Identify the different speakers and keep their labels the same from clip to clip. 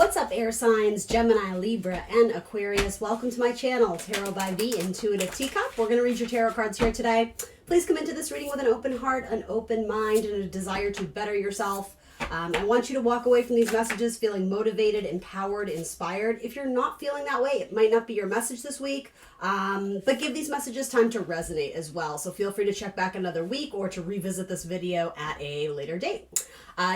Speaker 1: What's up, air signs, Gemini, Libra, and Aquarius? Welcome to my channel, Tarot by the Intuitive Teacup. We're going to read your tarot cards here today. Please come into this reading with an open heart, an open mind, and a desire to better yourself. I want you to walk away from these messages feeling motivated, empowered, inspired. If you're not feeling that way, it might not be your message this week, but give these messages time to resonate as well. So feel free to check back another week or to revisit this video at a later date.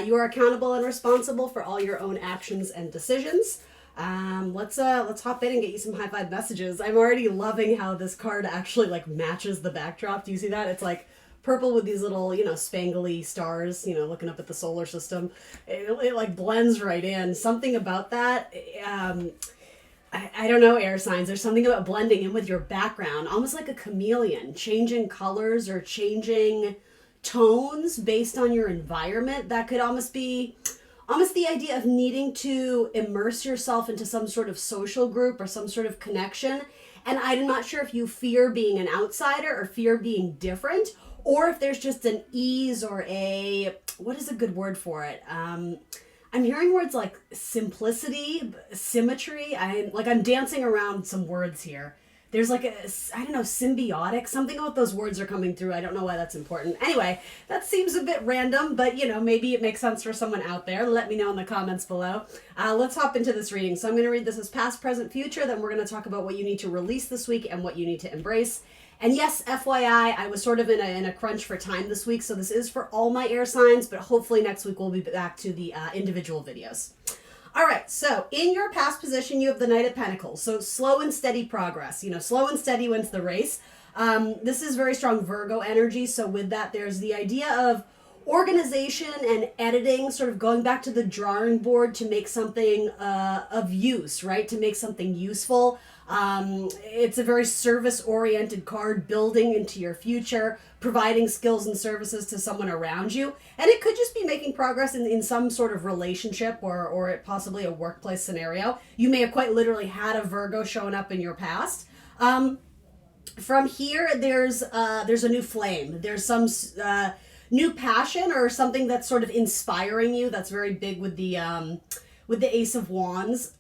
Speaker 1: You are accountable and responsible for all your own actions and decisions. Let's hop in and get you some high vibe messages. I'm already loving how this card actually like matches the backdrop. Do you see that? It's like purple with these little, spangly stars, looking up at the solar system. It like blends right in. Something about that, I don't know, air signs. There's something about blending in with your background, almost like a chameleon, changing colors or changing tones based on your environment. That could almost be the idea of needing to immerse yourself into some sort of social group or some sort of connection. And I'm not sure if you fear being an outsider or fear being different, or if there's just an ease or what is a good word for it? I'm hearing words like simplicity, symmetry. I'm dancing around some words here. There's like symbiotic, something about those words are coming through. I don't know why that's important. Anyway, that seems a bit random, but maybe it makes sense for someone out there. Let me know in the comments below. Let's hop into this reading. So I'm going to read this as past, present, future. Then we're going to talk about what you need to release this week and what you need to embrace. And yes, FYI, I was sort of in a crunch for time this week. So this is for all my air signs, but hopefully next week we'll be back to the individual videos. All right, so in your past position, you have the Knight of Pentacles. So slow and steady progress. Slow and steady wins the race. This is very strong Virgo energy. So with that, there's the idea of organization and editing, sort of going back to the drawing board to make something of use, right? To make something useful. It's a very service-oriented card, building into your future, providing skills and services to someone around you. And it could just be making progress in some sort of relationship or possibly a workplace scenario. You may have quite literally had a Virgo showing up in your past. From here, there's a new flame. There's some new passion or something that's sort of inspiring you. That's very big with the Ace of Wands.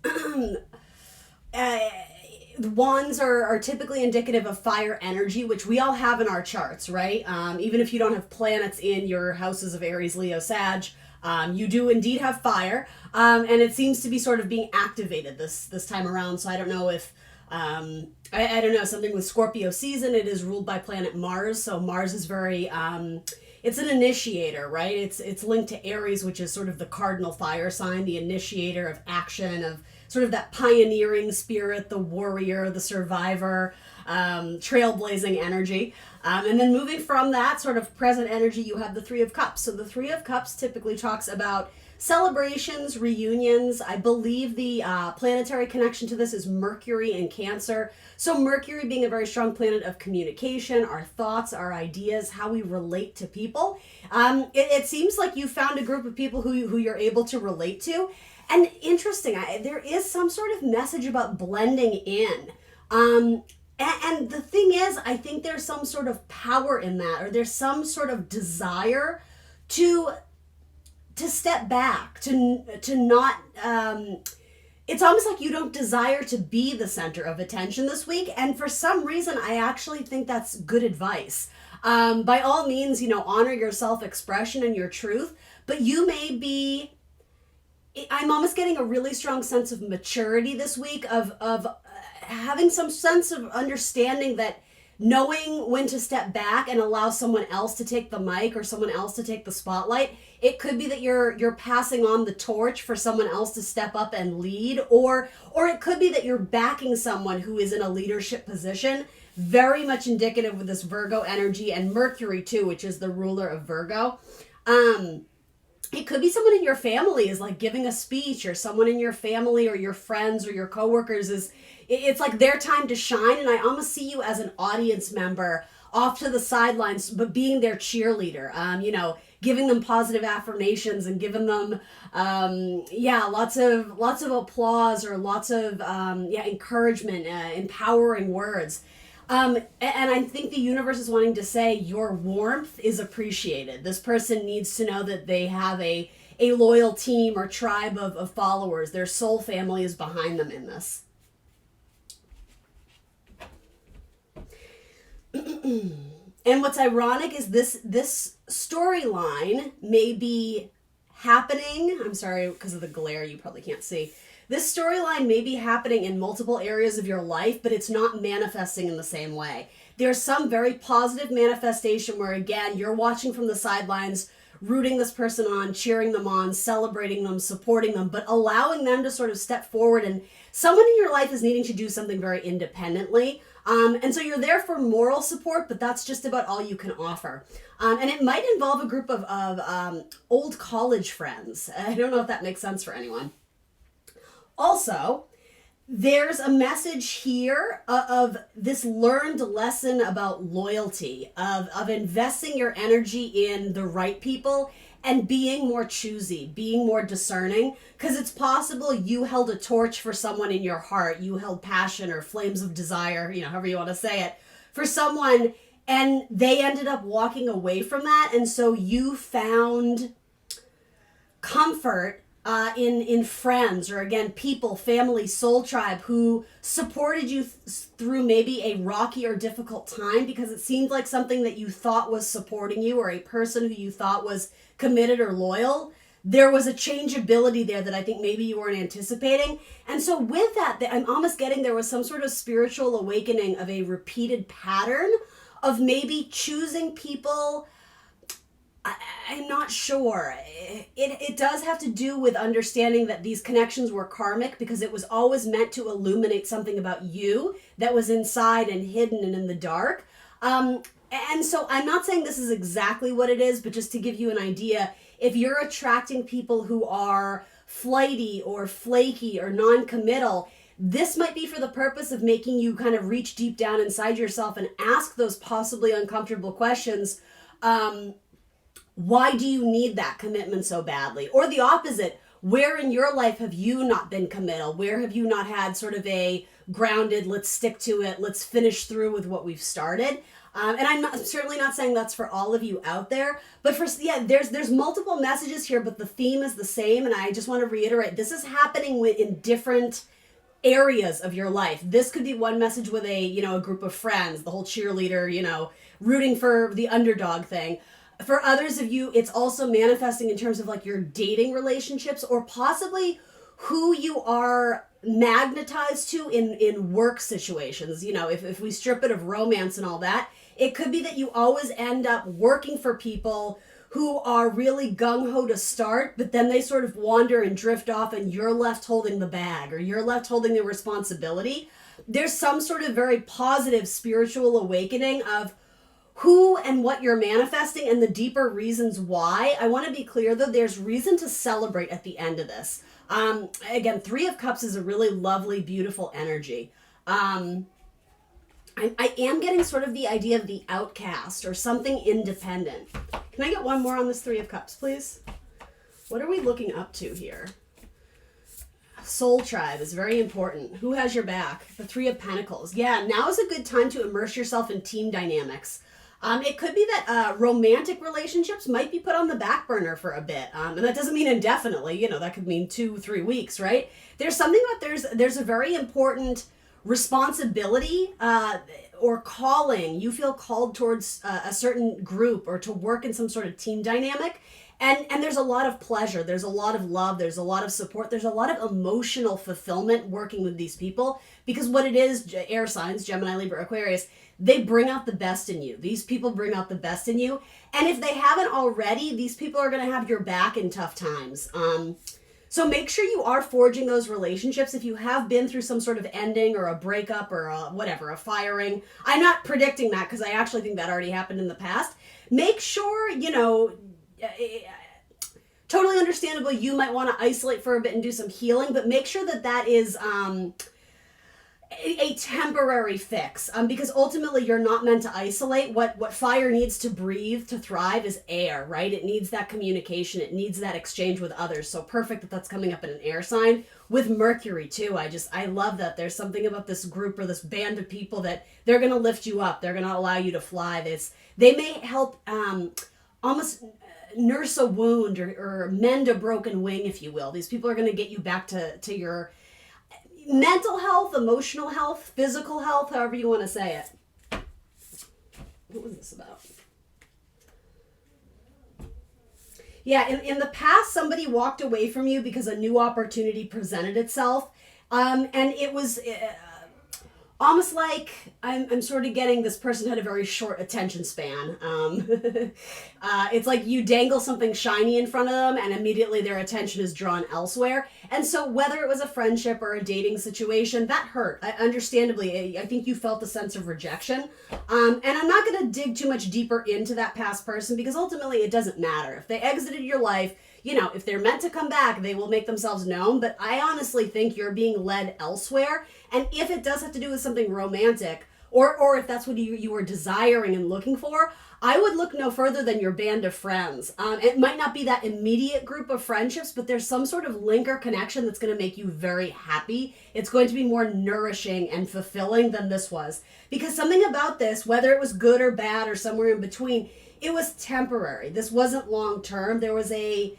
Speaker 1: Wands are typically indicative of fire energy, which we all have in our charts, right? Even if you don't have planets in your houses of Aries, Leo, Sag, you do indeed have fire, and it seems to be sort of being activated this time around. So I don't know if I don't know, something with Scorpio season. It is ruled by planet Mars, so Mars is very it's an initiator, right? It's linked to Aries, which is sort of the cardinal fire sign, the initiator of action, of sort of that pioneering spirit, the warrior, the survivor, trailblazing energy. And then moving from that sort of present energy, you have the Three of Cups. So the Three of Cups typically talks about celebrations, reunions. I believe the planetary connection to this is Mercury in Cancer. So Mercury being a very strong planet of communication, our thoughts, our ideas, how we relate to people. It seems like you found a group of people who you're able to relate to. And interesting, there is some sort of message about blending in. And the thing is, I think there's some sort of power in that, or there's some sort of desire to step back, to not, it's almost like you don't desire to be the center of attention this week. And for some reason, I actually think that's good advice. By all means, honor your self-expression and your truth, but you may be, I'm almost getting a really strong sense of maturity this week, of having some sense of understanding that knowing when to step back and allow someone else to take the mic or someone else to take the spotlight. It could be that you're passing on the torch for someone else to step up and lead, or it could be that you're backing someone who is in a leadership position. Very much indicative with this Virgo energy and Mercury too, which is the ruler of Virgo. It could be someone in your family is like giving a speech, or someone in your family or your friends or your coworkers it's like their time to shine. And I almost see you as an audience member off to the sidelines, but being their cheerleader, giving them positive affirmations and giving them, lots of applause or lots of, encouragement, empowering words. And I think the universe is wanting to say your warmth is appreciated. This person needs to know that they have a a loyal team or tribe of followers. Their soul family is behind them in this. And what's ironic is this storyline may be happening. I'm sorry, because of the glare, you probably can't see. This storyline may be happening in multiple areas of your life, but it's not manifesting in the same way. There's some very positive manifestation where, again, you're watching from the sidelines, rooting this person on, cheering them on, celebrating them, supporting them, but allowing them to sort of step forward. And someone in your life is needing to do something very independently. And so you're there for moral support, but that's just about all you can offer. And it might involve a group of old college friends. I don't know if that makes sense for anyone. Also, there's a message here of this learned lesson about loyalty, of investing your energy in the right people and being more choosy, being more discerning, because it's possible you held a torch for someone in your heart. You held passion or flames of desire, however you want to say it, for someone, and they ended up walking away from that. And so you found comfort in friends, or again, people, family, soul tribe who supported you through maybe a rocky or difficult time, because it seemed like something that you thought was supporting you, or a person who you thought was committed or loyal. There was a changeability there that I think maybe you weren't anticipating. And so with that, I'm almost getting there was some sort of spiritual awakening of a repeated pattern of maybe choosing people. I'm not sure. It does have to do with understanding that these connections were karmic, because it was always meant to illuminate something about you that was inside and hidden and in the dark. And so I'm not saying this is exactly what it is, but just to give you an idea, if you're attracting people who are flighty or flaky or non-committal, this might be for the purpose of making you kind of reach deep down inside yourself and ask those possibly uncomfortable questions. Why do you need that commitment so badly? Or the opposite, where in your life have you not been committal? Where have you not had sort of a grounded, let's stick to it, let's finish through with what we've started? And I'm certainly not saying that's for all of you out there, but there's multiple messages here, but the theme is the same. And I just want to reiterate, this is happening in different areas of your life. This could be one message with a group of friends, the whole cheerleader, rooting for the underdog thing. For others of you, it's also manifesting in terms of like your dating relationships, or possibly who you are magnetized to in work situations. If we strip it of romance and all that, it could be that you always end up working for people who are really gung-ho to start, but then they sort of wander and drift off, and you're left holding the bag, or you're left holding the responsibility. There's some sort of very positive spiritual awakening of who and what you're manifesting and the deeper reasons why. I want to be clear, though, there's reason to celebrate at the end of this. Again, 3 of Cups is a really lovely, beautiful energy. I am getting sort of the idea of the outcast or something independent. Can I get one more on this 3 of Cups, please? What are we looking up to here? Soul tribe is very important. Who has your back? The 3 of Pentacles. Yeah, now is a good time to immerse yourself in team dynamics. It could be that romantic relationships might be put on the back burner for a bit. And that doesn't mean indefinitely, that could mean 2-3 weeks, right? There's something about there's a very important responsibility or calling. You feel called towards a certain group or to work in some sort of team dynamic. And there's a lot of pleasure. There's a lot of love. There's a lot of support. There's a lot of emotional fulfillment working with these people, because what it is, air signs, Gemini, Libra, Aquarius, they bring out the best in you. These people bring out the best in you. And if they haven't already, these people are going to have your back in tough times. So make sure you are forging those relationships. If you have been through some sort of ending or a breakup or a firing, I'm not predicting that, because I actually think that already happened in the past. Make sure, totally understandable, you might want to isolate for a bit and do some healing, but make sure that is a temporary fix, because ultimately you're not meant to isolate. What fire needs to breathe, to thrive, is air, right? It needs that communication. It needs that exchange with others. So perfect that that's coming up in an air sign. With Mercury too, I love that there's something about this group or this band of people that they're going to lift you up. They're going to allow you to fly. They may help almost nurse a wound or mend a broken wing, if you will. These people are going to get you back to your mental health, emotional health, physical health, however you want to say it. What was this about? Yeah, in the past, somebody walked away from you because a new opportunity presented itself. And it was almost like I'm sort of getting this person had a very short attention span. It's like you dangle something shiny in front of them and immediately their attention is drawn elsewhere. And so whether it was a friendship or a dating situation, that hurt. Understandably, I think you felt a sense of rejection. And I'm not going to dig too much deeper into that past person because ultimately it doesn't matter. If they exited your life, you know, if they're meant to come back, they will make themselves known. But I honestly think you're being led elsewhere. And if it does have to do with something romantic, or if that's what you were desiring and looking for, I would look no further than your band of friends. It might not be that immediate group of friendships, but there's some sort of link or connection that's going to make you very happy. It's going to be more nourishing and fulfilling than this was. Because something about this, whether it was good or bad or somewhere in between, it was temporary. This wasn't long term. There was a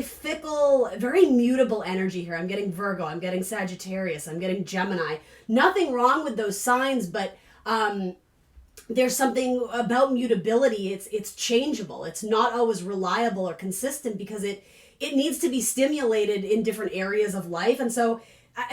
Speaker 1: fickle, very mutable energy here. I'm getting Virgo, I'm getting Sagittarius, I'm getting Gemini. Nothing wrong with those signs, but there's something about mutability. It's changeable. It's not always reliable or consistent because it needs to be stimulated in different areas of life. And so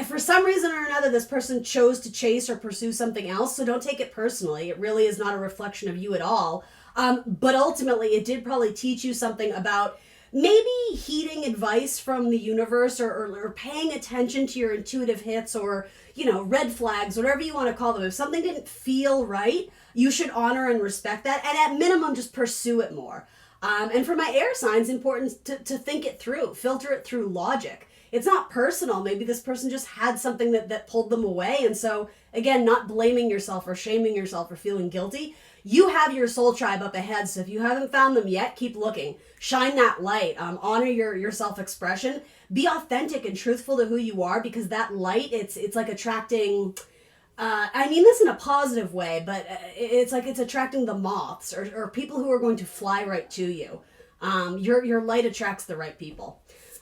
Speaker 1: for some reason or another, this person chose to chase or pursue something else. So don't take it personally. It really is not a reflection of you at all. But ultimately, it did probably teach you something about maybe heeding advice from the universe or paying attention to your intuitive hits or, you know, red flags, whatever you want to call them. If something didn't feel right, you should honor and respect that. And at minimum, just pursue it more. And for my air signs, important to think it through, filter it through logic. It's not personal. Maybe this person just had something that pulled them away. And so, again, not blaming yourself or shaming yourself or feeling guilty. You have your soul tribe up ahead, so if you haven't found them yet, keep looking. Shine that light. Honor your self-expression. Be authentic and truthful to who you are, because that light, it's like attracting, I mean this in a positive way, but it's like it's attracting the moths or people who are going to fly right to you. Your light attracts the right people.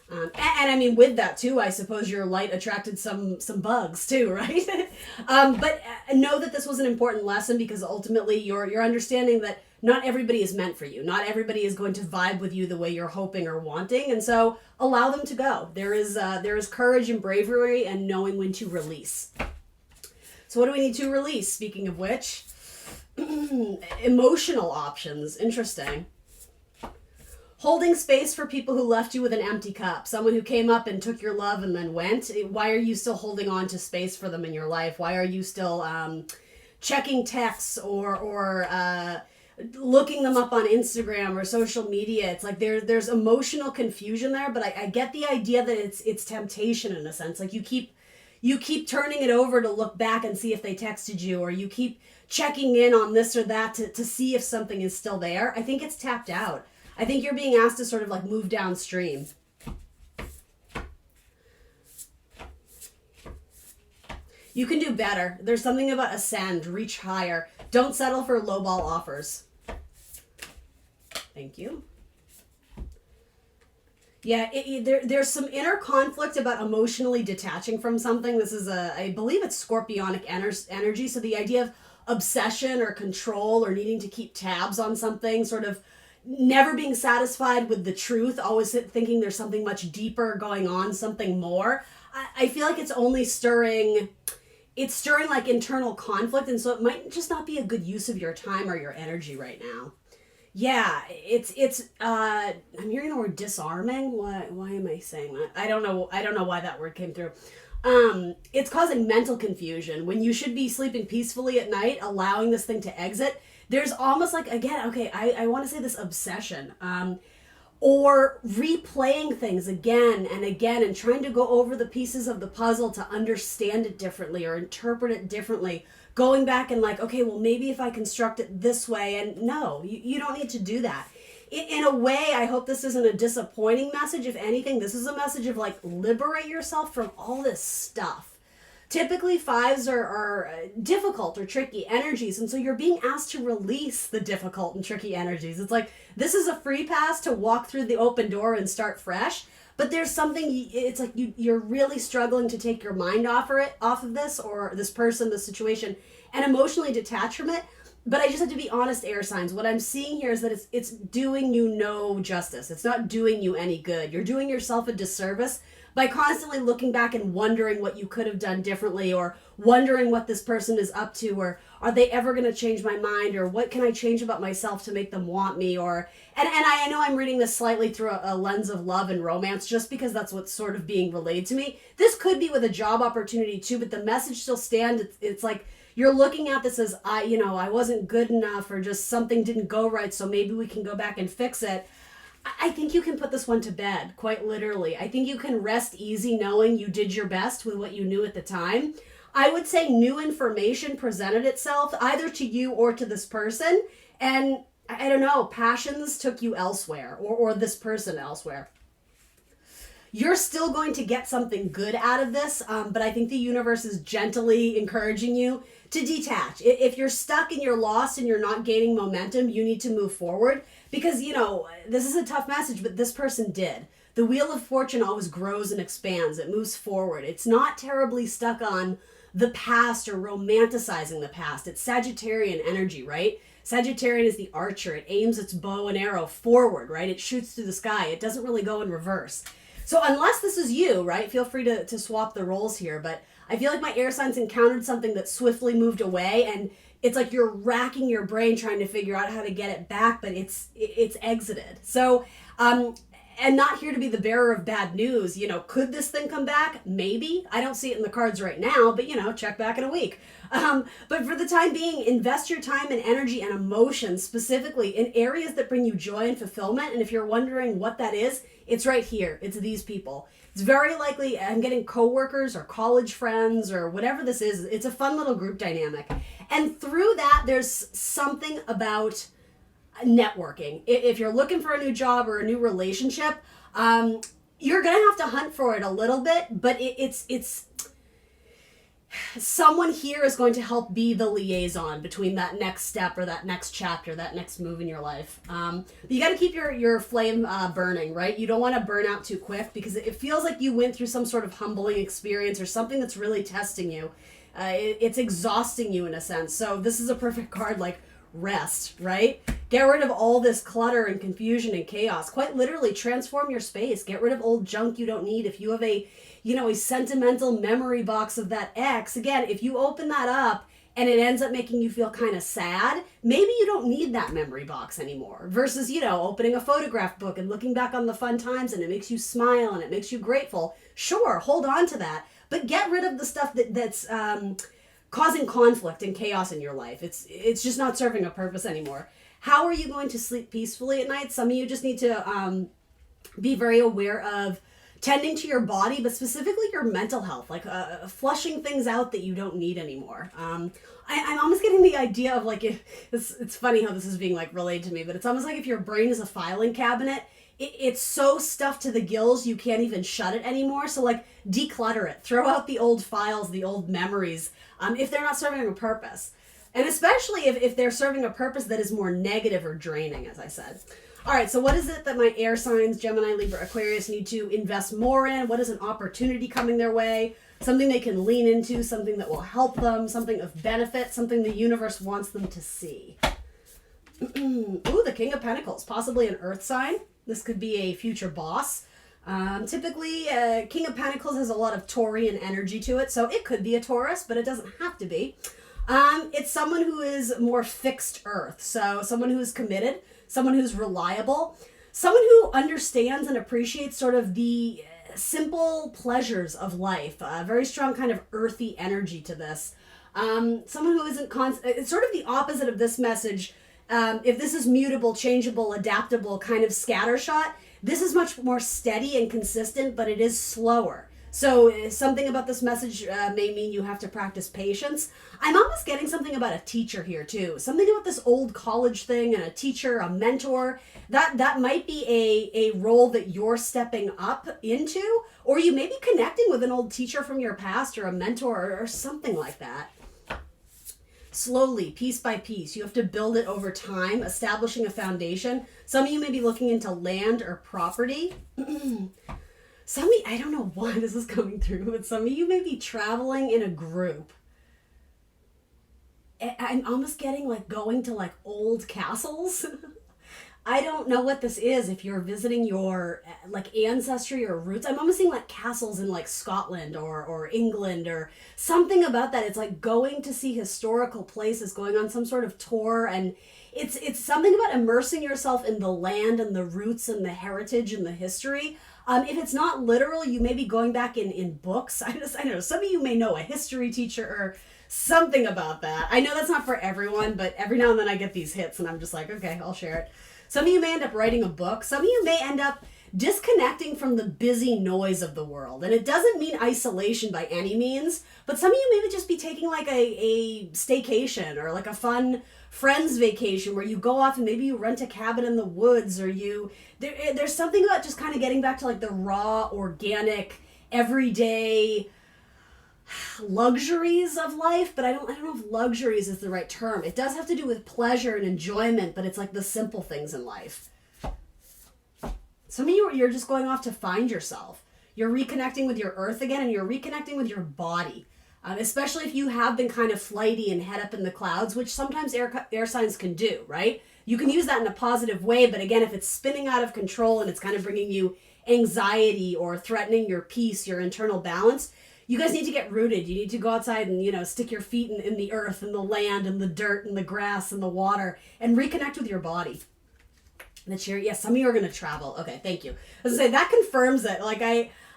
Speaker 1: And I mean, with that too, I suppose your light attracted some bugs too, right? But know that this was an important lesson, because ultimately you're understanding that not everybody is meant for you. Not everybody is going to vibe with you the way you're hoping or wanting, and so allow them to go. There is courage and bravery and knowing when to release. So what do we need to release? Speaking of which, emotional options. Interesting. Holding space for people who left you with an empty cup. Someone who came up and took your love and then went. Why are you still holding on to space for them in your life? Why are you still checking texts or looking them up on Instagram or social media? It's like there's emotional confusion there, but I get the idea that it's temptation in a sense. Like you keep turning it over to look back and see if they texted you, or you keep checking in on this or that to see if something is still there. I think it's tapped out. I think you're being asked to sort of like move downstream. You can do better. There's something about ascend, reach higher. Don't settle for lowball offers. Thank you. Yeah, there's some inner conflict about emotionally detaching from something. This is I believe it's scorpionic energy. So the idea of obsession or control or needing to keep tabs on something, sort of never being satisfied with the truth, always thinking there's something much deeper going on, something more. I feel like it's only stirring like internal conflict, and so it might just not be a good use of your time or your energy right now. Yeah, it's I'm hearing the word disarming. Why am I saying that? I don't know why that word came through. It's causing mental confusion when you should be sleeping peacefully at night, allowing this thing to exit. There's almost like, again, okay, I want to say this obsession, or replaying things again and again and trying to go over the pieces of the puzzle to understand it differently or interpret it differently. Going back and like, okay, well, maybe if I construct it this way, and no, you don't need to do that. In a way, I hope this isn't a disappointing message. If anything, this is a message of like, liberate yourself from all this stuff. Typically, fives are difficult or tricky energies, and so you're being asked to release the difficult and tricky energies. It's like this is a free pass to walk through the open door and start fresh, but there's something, it's like you're really struggling to take your mind off of this, or this person, this situation, and emotionally detach from it. But I just have to be honest, air signs. What I'm seeing here is that it's doing you no justice. It's not doing you any good. You're doing yourself a disservice by constantly looking back and wondering what you could have done differently, or wondering what this person is up to, or are they ever going to change my mind, or what can I change about myself to make them want me, or and I know I'm reading this slightly through a lens of love and romance, just because that's what's sort of being relayed to me. This could be with a job opportunity too, but the message still stands. It's like you're looking at this as I wasn't good enough, or just something didn't go right, so maybe we can go back and fix it. I think you can put this one to bed, quite literally. I think you can rest easy knowing you did your best with what you knew at the time. I would say new information presented itself either to you or to this person, and I don't know, passions took you elsewhere, or this person elsewhere. You're still going to get something good out of this, but I think the universe is gently encouraging you to detach. If you're stuck and you're lost and you're not gaining momentum, you need to move forward, because, this is a tough message, but this person did. The wheel of fortune always grows and expands. It moves forward. It's not terribly stuck on the past or romanticizing the past. It's Sagittarian energy, right? Sagittarian is the archer. It aims its bow and arrow forward, right? It shoots through the sky. It doesn't really go in reverse. So unless this is you, right, feel free to swap the roles here, but I feel like my air signs encountered something that swiftly moved away, and it's like you're racking your brain trying to figure out how to get it back, but it's exited. So, and not here to be the bearer of bad news. Could this thing come back? Maybe. I don't see it in the cards right now, but check back in a week. But for the time being, invest your time and energy and emotion specifically in areas that bring you joy and fulfillment. And if you're wondering what that is, it's right here. It's these people. It's very likely I'm getting coworkers or college friends or whatever this is. It's a fun little group dynamic. And through that, there's something about networking. If you're looking for a new job or a new relationship, you're going to have to hunt for it a little bit, but it's someone here is going to help be the liaison between that next step or that next chapter, that next move in your life. You got to keep your flame burning, right? You don't want to burn out too quick, because it feels like you went through some sort of humbling experience or something that's really testing you. It's exhausting you in a sense. So this is a perfect card, like rest, right? Get rid of all this clutter and confusion and chaos. Quite literally transform your space. Get rid of old junk you don't need. If you have a sentimental memory box of that ex, again, if you open that up and it ends up making you feel kind of sad, maybe you don't need that memory box anymore. Versus, opening a photograph book and looking back on the fun times and it makes you smile and it makes you grateful. Sure, hold on to that, but get rid of the stuff that's causing conflict and chaos in your life. It's just not serving a purpose anymore. How are you going to sleep peacefully at night? Some of you just need to be very aware of tending to your body, but specifically your mental health, like flushing things out that you don't need anymore. I'm almost getting the idea of like, it's funny how this is being like relayed to me, but it's almost like if your brain is a filing cabinet, it's so stuffed to the gills you can't even shut it anymore. So like declutter it, throw out the old files, the old memories, if they're not serving a purpose. And especially if they're serving a purpose that is more negative or draining, as I said. All right, so what is it that my air signs, Gemini, Libra, Aquarius, need to invest more in? What is an opportunity coming their way? Something they can lean into, something that will help them, something of benefit, something the universe wants them to see. Ooh, the King of Pentacles, possibly an earth sign. This could be a future boss. Typically, King of Pentacles has a lot of Taurian energy to it, so it could be a Taurus, but it doesn't have to be. It's someone who is more fixed earth, so someone who is committed, someone who's reliable, someone who understands and appreciates sort of the simple pleasures of life. Very strong kind of earthy energy to this. Someone who isn't it's sort of the opposite of this message. If this is mutable, changeable, adaptable, kind of scattershot, this is much more steady and consistent, but it is slower. So something about this message may mean you have to practice patience. I'm almost getting something about a teacher here too. Something about this old college thing and a teacher, a mentor. That might be a role that you're stepping up into, or you may be connecting with an old teacher from your past or a mentor or something like that. Slowly, piece by piece, you have to build it over time, establishing a foundation. Some of you may be looking into land or property. Some of you, I don't know why this is coming through, but some of you may be traveling in a group. I'm almost getting like going to like old castles. I don't know what this is. If you're visiting your like ancestry or roots, I'm almost seeing like castles in like Scotland or England or something about that. It's like going to see historical places, going on some sort of tour, and it's something about immersing yourself in the land and the roots and the heritage and the history. If it's not literal, you may be going back in books. I don't know. Some of you may know a history teacher or something about that. I know that's not for everyone, but every now and then I get these hits and I'm just like, okay, I'll share it. Some of you may end up writing a book. Some of you may end up disconnecting from the busy noise of the world. And it doesn't mean isolation by any means, but some of you maybe just be taking like a staycation or like a fun friends vacation where you go off and maybe you rent a cabin in the woods, or there's something about just kind of getting back to like the raw, organic, everyday luxuries of life. But I don't know if luxuries is the right term. It does have to do with pleasure and enjoyment, but it's like the simple things in life. Some of you, you're just going off to find yourself. You're reconnecting with your earth again, and you're reconnecting with your body. Especially if you have been kind of flighty and head up in the clouds, which sometimes air signs can do, right? You can use that in a positive way, but again, if it's spinning out of control and it's kind of bringing you anxiety or threatening your peace, your internal balance, you guys need to get rooted. You need to go outside and, stick your feet in the earth and the land and the dirt and the grass and the water and reconnect with your body. Yes, some of you are going to travel. Okay, thank you. As I say, that confirms it. Like,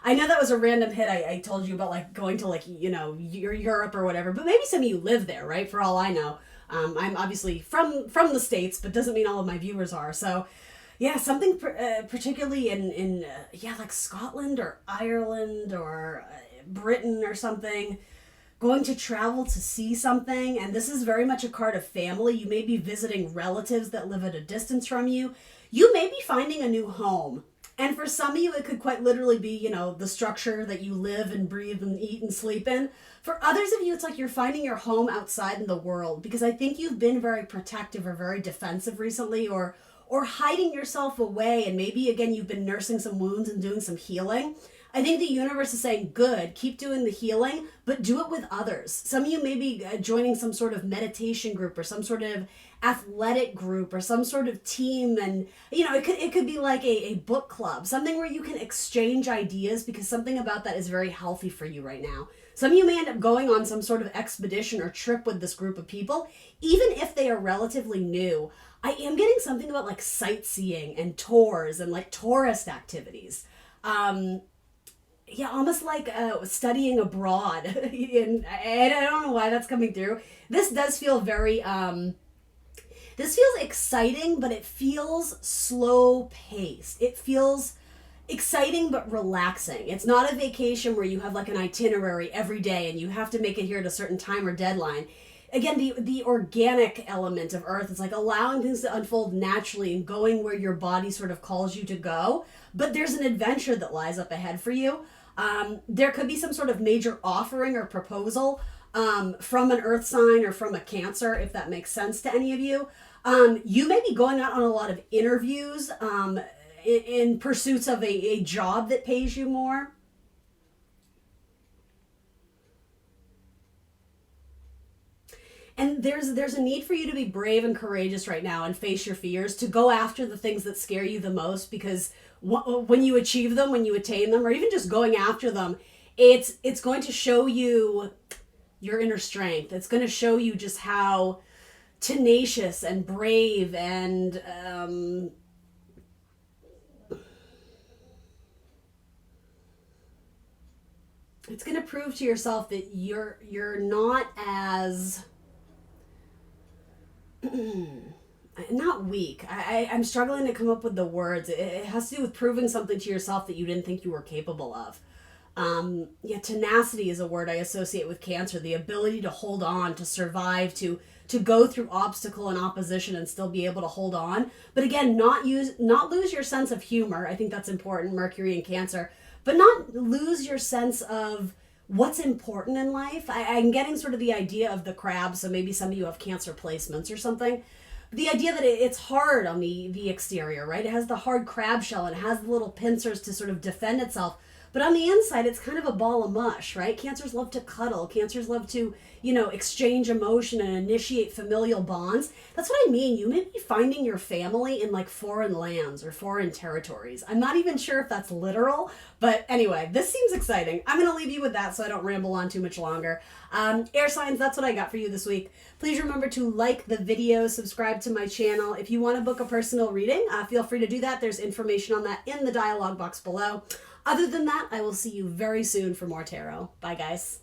Speaker 1: I know that was a random hit I told you about, like, going to, like, Europe or whatever, but maybe some of you live there, right? For all I know. I'm obviously from the States, but doesn't mean all of my viewers are. So, yeah, something particularly in like Scotland or Ireland or Britain or something, going to travel to see something. And this is very much a card of family. You may be visiting relatives that live at a distance from you. You may be finding a new home. And for some of you, it could quite literally be, the structure that you live and breathe and eat and sleep in. For others of you, it's like you're finding your home outside in the world, because I think you've been very protective or very defensive recently, or hiding yourself away. And maybe, again, you've been nursing some wounds and doing some healing. I think the universe is saying, good, keep doing the healing, but do it with others. Some of you may be joining some sort of meditation group or some sort of athletic group or some sort of team. And, it could be like a book club, something where you can exchange ideas, because something about that is very healthy for you right now. Some of you may end up going on some sort of expedition or trip with this group of people, even if they are relatively new. I am getting something about like sightseeing and tours and like tourist activities. Almost like studying abroad. And I don't know why that's coming through. This does feel very, this feels exciting, but it feels slow paced. It feels exciting, but relaxing. It's not a vacation where you have like an itinerary every day and you have to make it here at a certain time or deadline. Again, the organic element of Earth is like allowing things to unfold naturally and going where your body sort of calls you to go. But there's an adventure that lies up ahead for you. There could be some sort of major offering or proposal from an earth sign or from a Cancer, if that makes sense to any of you. You may be going out on a lot of interviews in pursuits of a job that pays you more. And there's a need for you to be brave and courageous right now and face your fears, to go after the things that scare you the most, because when you achieve them, when you attain them, or even just going after them, it's going to show you your inner strength. It's going to show you just how tenacious and brave and it's going to prove to yourself that you're not as not weak. I'm struggling to come up with the words. It has to do with proving something to yourself that you didn't think you were capable of. Yeah, tenacity is a word I associate with Cancer. The ability to hold on, to survive, to go through obstacle and opposition and still be able to hold on. But again, not lose your sense of humor. I think that's important, Mercury and Cancer. But not lose your sense of what's important in life. I'm getting sort of the idea of the crab, so maybe some of you have Cancer placements or something. The idea that it's hard on the exterior, right? It has the hard crab shell and it has the little pincers to sort of defend itself. But on the inside, it's kind of a ball of mush, right? Cancers love to cuddle. Cancers love to, exchange emotion and initiate familial bonds. That's what I mean. You may be finding your family in like foreign lands or foreign territories. I'm not even sure if that's literal, but anyway, this seems exciting. I'm going to leave you with that so I don't ramble on too much longer. Air signs, that's what I got for you this week. Please remember to like the video, subscribe to my channel. If you want to book a personal reading, feel free to do that. There's information on that in the dialog box below. Other than that, I will see you very soon for more tarot. Bye, guys.